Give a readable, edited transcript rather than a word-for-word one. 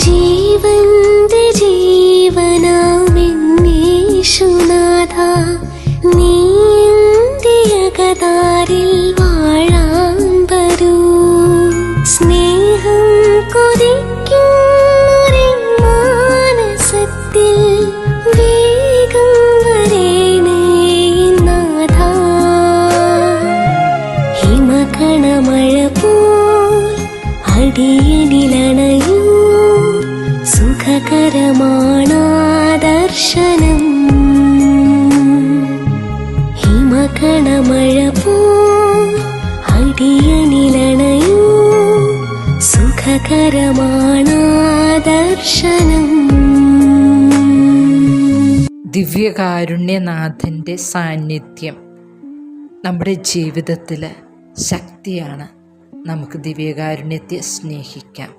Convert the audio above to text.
ജീവന്റെ ജീവനാമെന്നീശുനാഥ, നീ എന്റെ അകതാരിൽ വാഴാൻ വരൂ. സ്നേഹം കൊതിക്കുന്നൊരു മാനസത്തിൽ വേഗം വരേണേ നാഥ. ഹിമകണമഴ പോൽ അടിയനിലണയൂ, സുഖകരമാണാ ദർശനം. ഹിമകണമഴ പോൽ അടിയനിലണയൂ, സുഖകരമാണാ ദർശനം. ദിവ്യകാരുണ്യനാഥൻ്റെ സാന്നിധ്യം നമ്മുടെ ജീവിതത്തിൽ ശക്തിയാണ്. നമുക്ക് ദിവ്യകാരുണ്യത്തെ സ്നേഹിക്കാം.